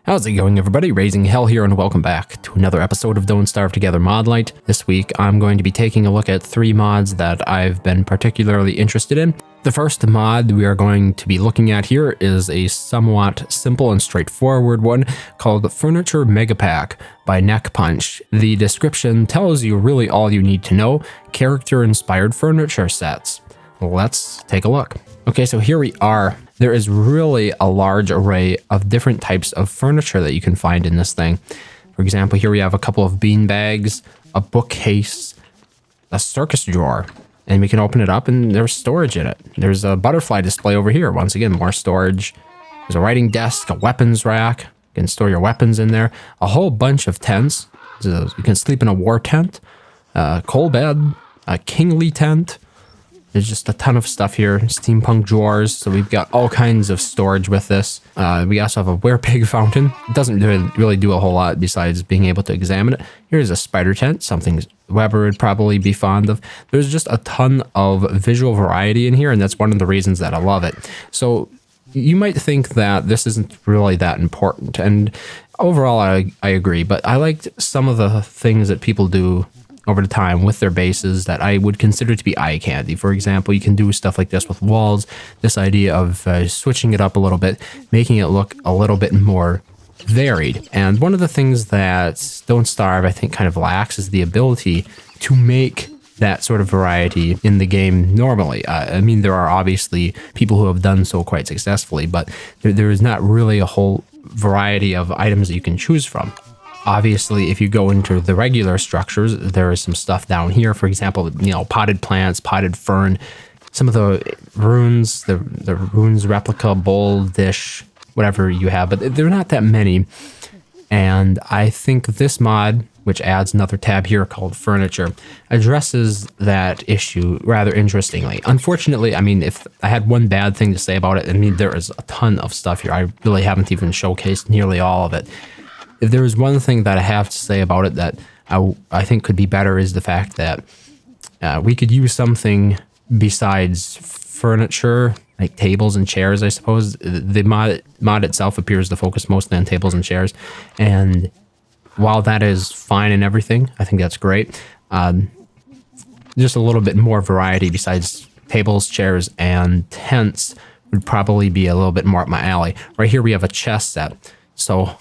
How's it going, everybody? RazingHel here, and welcome back to another episode of Don't Starve Together MODlight. This week, I'm going to be taking a look at 3 mods that I've been particularly interested in. The first mod we are going to be looking at here is a somewhat simple and straightforward one called Furniture Mega Pack by Neck Punch. The description tells you really all you need to know: character-inspired furniture sets. Let's take a look. Okay, so here we are. There is really a large array of different types of furniture that you can find in this thing. For example, here we have a couple of bean bags, a bookcase, a circus drawer, and we can open it up and there's storage in it. There's a butterfly display over here. Once again, more storage. There's a writing desk, a weapons rack. You can store your weapons in there. A whole bunch of tents. So you can sleep in a war tent, a coal bed, a kingly tent. There's just a ton of stuff here. Steampunk Drawers, so we've got all kinds of storage with this. We also have a werepig fountain. It doesn't really do a whole lot besides being able to examine it. Here's a spider tent, something Weber would probably be fond of. There's just a ton of visual variety in here, and that's one of the reasons that I love it. So you might think that this isn't really that important, and overall I agree, but I liked some of the things that people do over the time with their bases that I would consider to be eye candy. For example, you can do stuff like this with walls, this idea of switching it up a little bit, making it look a little bit more varied. And one of the things that Don't Starve, I think, kind of lacks is the ability to make that sort of variety in the game normally. I mean, there are obviously people who have done so quite successfully, but there is not really a whole variety of items that you can choose from. Obviously, if you go into the regular structures, there is some stuff down here. For example, potted plants, potted fern, some of the runes, the runes replica, bowl, dish, whatever you have, but they're not that many. And I think this mod, which adds another tab here called Furniture, addresses that issue rather interestingly. Unfortunately, I mean, if I had one bad thing to say about it, I mean, there is a ton of stuff here. I really haven't even showcased nearly all of it. If there is one thing that I have to say about it that I think could be better is the fact that we could use something besides furniture, like tables and chairs, I suppose. The mod itself appears to focus mostly on tables and chairs, and while that is fine and everything, I think that's great. Just a little bit more variety besides tables, chairs, and tents would probably be a little bit more up my alley. Right here we have a chess set, so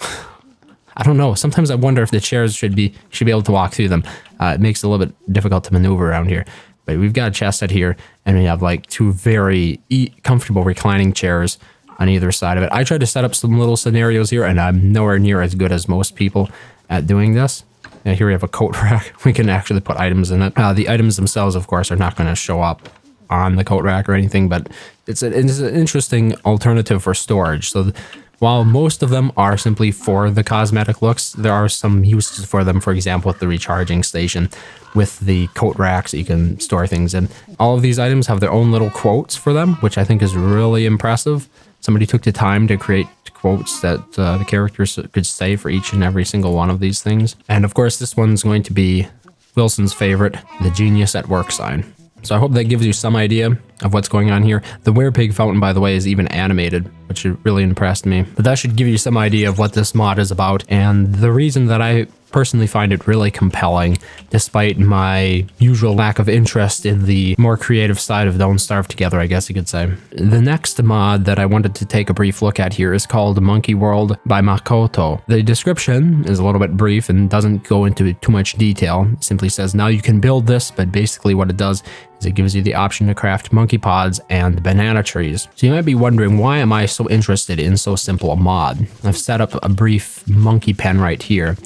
I don't know. Sometimes I wonder if the chairs should be able to walk through them. It makes it a little bit difficult to maneuver around here. But we've got a chess set here, and we have like 2 very comfortable reclining chairs on either side of it. I tried to set up some little scenarios here, and I'm nowhere near as good as most people at doing this. And here we have a coat rack. We can actually put items in it. The items themselves, of course, are not going to show up on the coat rack or anything, but it's an interesting alternative for storage. So while most of them are simply for the cosmetic looks, there are some uses for them. For example, with the recharging station, with the coat racks that you can store things in. All of these items have their own little quotes for them, which I think is really impressive. Somebody took the time to create quotes that the characters could say for each and every single one of these things. And of course, this one's going to be Wilson's favorite, the Genius at Work sign. So I hope that gives you some idea of what's going on here. The werepig fountain, by the way, is even animated, which really impressed me. But that should give you some idea of what this mod is about, and the reason that I personally find it really compelling, despite my usual lack of interest in the more creative side of Don't Starve Together, I guess you could say. The next mod that I wanted to take a brief look at here is called Monkey World by Makoto. The description is a little bit brief and doesn't go into too much detail. It simply says, now you can build this, but basically what it does is it gives you the option to craft monkey pods and banana trees. So you might be wondering, why am I so interested in so simple a mod? I've set up a brief monkey pen right here.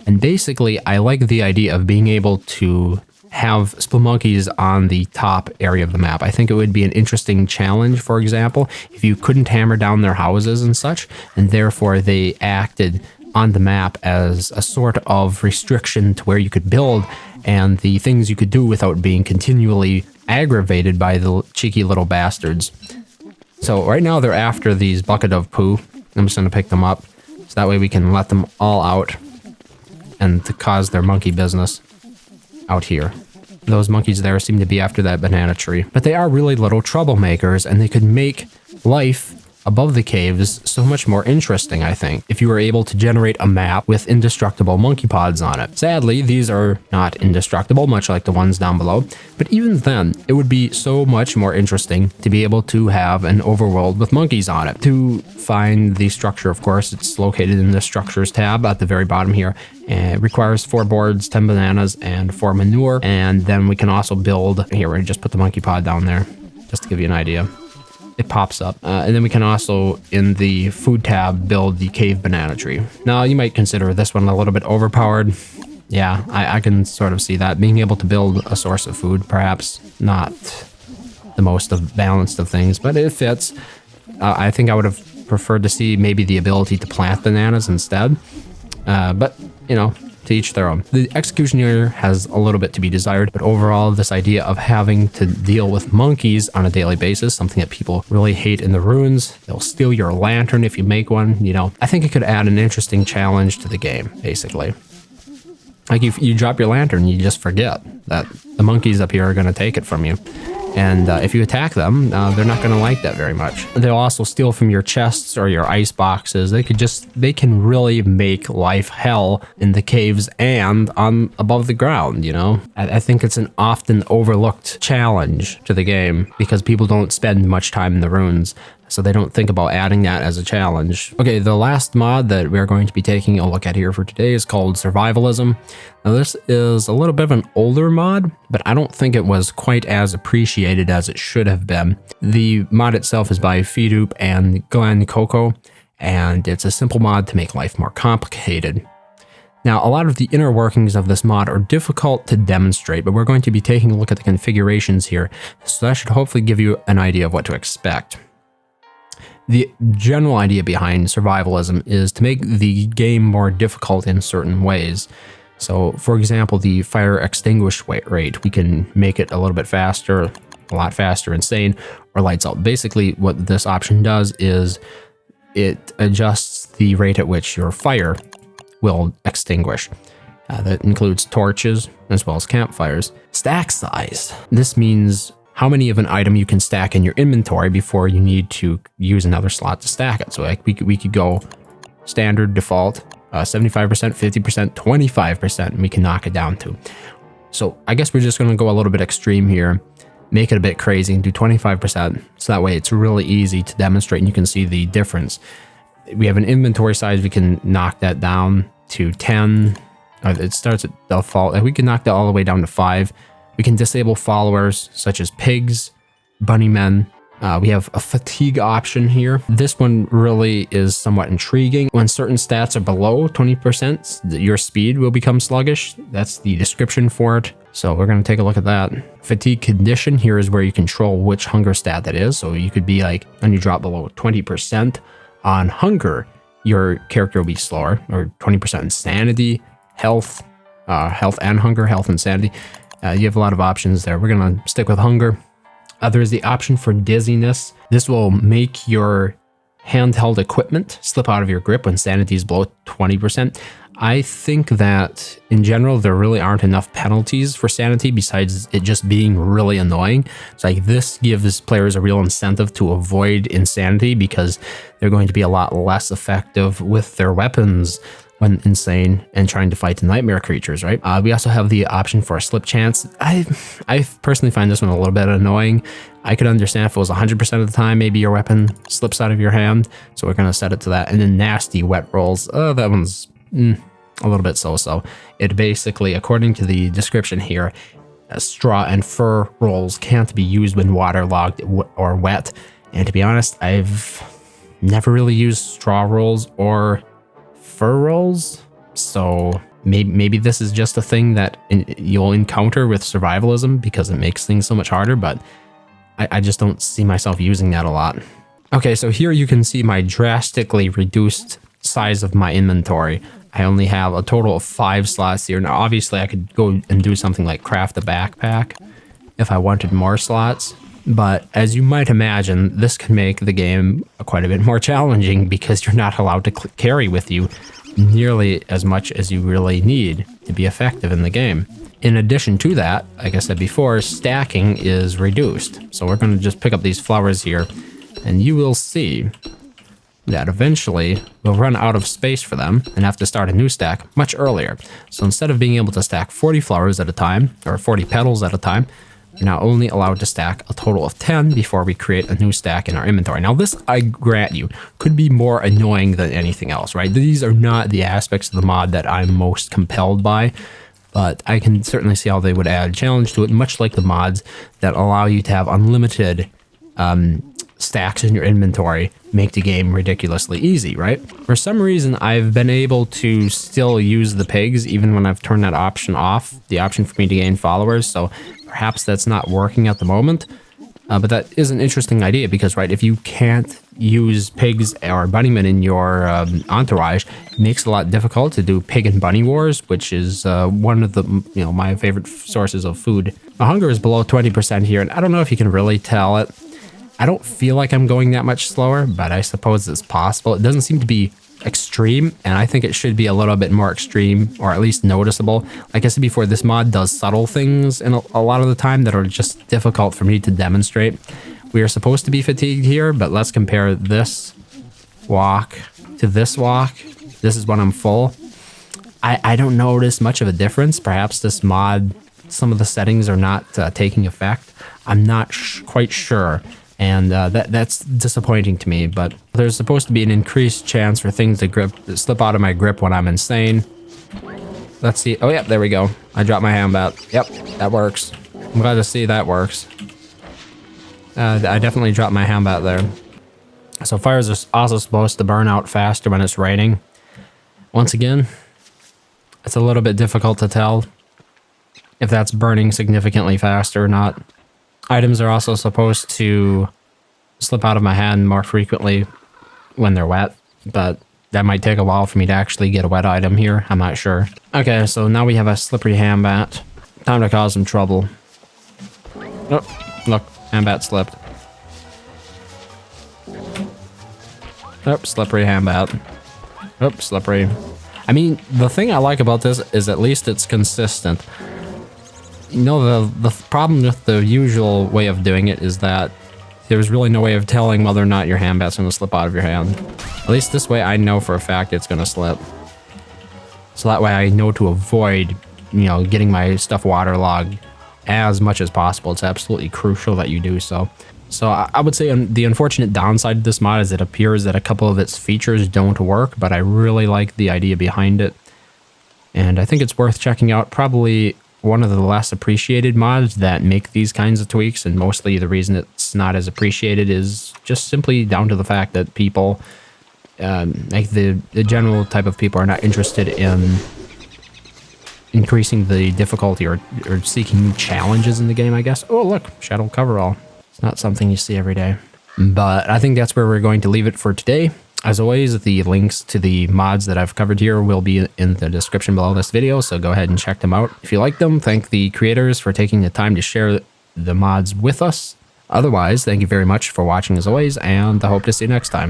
And basically, I like the idea of being able to have spelunkies on the top area of the map. I think it would be an interesting challenge, for example, if you couldn't hammer down their houses and such, and therefore they acted on the map as a sort of restriction to where you could build and the things you could do without being continually aggravated by the cheeky little bastards. So right now they're after these bucket of poo. I'm just going to pick them up, so that way we can let them all out and to cause their monkey business out here. Those monkeys there seem to be after that banana tree. But they are really little troublemakers, and they could make life above the caves so much more interesting, I think, if you were able to generate a map with indestructible monkey pods on it. Sadly, these are not indestructible, much like the ones down below, but even then, it would be so much more interesting to be able to have an overworld with monkeys on it. To find the structure, of course, it's located in the Structures tab at the very bottom here. It requires 4 boards, 10 bananas, and 4 manure, and then we can also build, here, we just put the monkey pod down there, just to give you an idea. It pops up. And then we can also, in the food tab, build the cave banana tree. Now, you might consider this one a little bit overpowered. Yeah, I can sort of see that. Being able to build a source of food, perhaps not the most balanced of things, but it fits. I think I would have preferred to see maybe the ability to plant bananas instead. But, you know, to each their own. The execution here has a little bit to be desired, but overall, this idea of having to deal with monkeys on a daily basis, something that people really hate in the ruins. They'll steal your lantern if you make one, you know. I think it could add an interesting challenge to the game, basically. Like, you drop your lantern, you just forget that the monkeys up here are going to take it from you. And if you attack them, they're not going to like that very much. They'll also steal from your chests or your ice boxes. They can really make life hell in the caves and above the ground, you know? I think it's an often overlooked challenge to the game because people don't spend much time in the ruins. So they don't think about adding that as a challenge. Okay, the last mod that we're going to be taking a look at here for today is called Survivalism. Now this is a little bit of an older mod, but I don't think it was quite as appreciated as it should have been. The mod itself is by Fivos and Makoto, and it's a simple mod to make life more complicated. Now, a lot of the inner workings of this mod are difficult to demonstrate, but we're going to be taking a look at the configurations here, so that should hopefully give you an idea of what to expect. The general idea behind survivalism is to make the game more difficult in certain ways. So, for example, the fire extinguish rate, we can make it a little bit faster, a lot faster, insane, or lights out. Basically, what this option does is it adjusts the rate at which your fire will extinguish. That includes torches as well as campfires. Stack size. This means how many of an item you can stack in your inventory before you need to use another slot to stack it. So like we could go standard, default, 75%, 50%, 25%, and we can knock it down to. So I guess we're just going to go a little bit extreme here, make it a bit crazy and do 25%. So that way it's really easy to demonstrate and you can see the difference. We have an inventory size, we can knock that down to 10. It starts at default. We can knock that all the way down to 5. We can disable followers such as pigs, bunnymen. We have a fatigue option here. This one really is somewhat intriguing. When certain stats are below 20%, your speed will become sluggish. That's the description for it. So we're going to take a look at that. Fatigue condition here is where you control which hunger stat that is. So you could be like, when you drop below 20% on hunger, your character will be slower, or 20% insanity, health and hunger, health and sanity. You have a lot of options there. We're going to stick with hunger. There's the option for dizziness. This will make your handheld equipment slip out of your grip when sanity is below 20%. I think that in general, there really aren't enough penalties for sanity besides it just being really annoying. It's like this gives players a real incentive to avoid insanity because they're going to be a lot less effective with their weapons when insane and trying to fight the nightmare creatures, right? We also have the option for a slip chance. I personally find this one a little bit annoying. I could understand if it was 100% of the time, maybe your weapon slips out of your hand. So we're going to set it to that. And then nasty wet rolls. That one's a little bit so-so. It basically, according to the description here, straw and fur rolls can't be used when waterlogged or wet. And to be honest, I've never really used straw rolls or fur rolls, so maybe this is just a thing that you'll encounter with survivalism because it makes things so much harder, but I just don't see myself using that a lot. Okay, so here you can see my drastically reduced size of my inventory. I only have a total of 5 slots here. Now obviously I could go and do something like craft a backpack if I wanted more slots, but as you might imagine, this can make the game quite a bit more challenging because you're not allowed to carry with you nearly as much as you really need to be effective in the game. In addition to that, like I said before, stacking is reduced. So we're going to just pick up these flowers here and you will see that eventually we'll run out of space for them and have to start a new stack much earlier. So instead of being able to stack 40 flowers at a time, or 40 petals at a time, we're now only allowed to stack a total of 10 before we create a new stack in our inventory. Now this, I grant you, could be more annoying than anything else, right? These are not the aspects of the mod that I'm most compelled by, but I can certainly see how they would add challenge to it, much like the mods that allow you to have unlimited stacks in your inventory make the game ridiculously easy, right? For some reason, I've been able to still use the pigs even when I've turned that option off, the option for me to gain followers, so perhaps that's not working at the moment. But that is an interesting idea because, right, if you can't use pigs or bunnymen in your entourage, it makes it a lot difficult to do pig and bunny wars, which is one of the, my favorite sources of food. My hunger is below 20% here, and I don't know if you can really tell it. I don't feel like I'm going that much slower, but I suppose it's possible. It doesn't seem to be extreme, and I think it should be a little bit more extreme, or at least noticeable. Like I said before, this mod does subtle things in a lot of the time that are just difficult for me to demonstrate. We are supposed to be fatigued here, but let's compare this walk to this walk. This is when I'm full. I don't notice much of a difference. Perhaps this mod, some of the settings are not taking effect. I'm not quite sure. And that's disappointing to me, but there's supposed to be an increased chance for things to slip out of my grip when I'm insane. Let's see. Oh, yeah, there we go. I dropped my hand bat. Yep, that works. I'm glad to see that works. I definitely dropped my hand bat there. So fires are also supposed to burn out faster when it's raining. Once again, it's a little bit difficult to tell if that's burning significantly faster or not. Items are also supposed to slip out of my hand more frequently when they're wet, but that might take a while for me to actually get a wet item here. I'm not sure. Okay, so now we have a slippery hand bat. Time to cause some trouble. Oh, look, hand bat slipped. Oh, slippery hand bat. Oh, slippery. I mean, the thing I like about this is at least it's consistent. The problem with the usual way of doing it is that there's really no way of telling whether or not your hand bat's going to slip out of your hand. At least this way I know for a fact it's going to slip. So that way I know to avoid, getting my stuff waterlogged as much as possible. It's absolutely crucial that you do so. So I would say the unfortunate downside of this mod is it appears that a couple of its features don't work, but I really like the idea behind it. And I think it's worth checking out. Probably one of the less appreciated mods that make these kinds of tweaks, and mostly the reason it's not as appreciated is just simply down to the fact that people, like the general type of people, are not interested in increasing the difficulty or seeking new challenges in the game, I guess. Oh, look, Shadow Coverall. It's not something you see every day. But I think that's where we're going to leave it for today. As always, the links to the mods that I've covered here will be in the description below this video, so go ahead and check them out. If you like them, thank the creators for taking the time to share the mods with us. Otherwise, thank you very much for watching as always, and I hope to see you next time.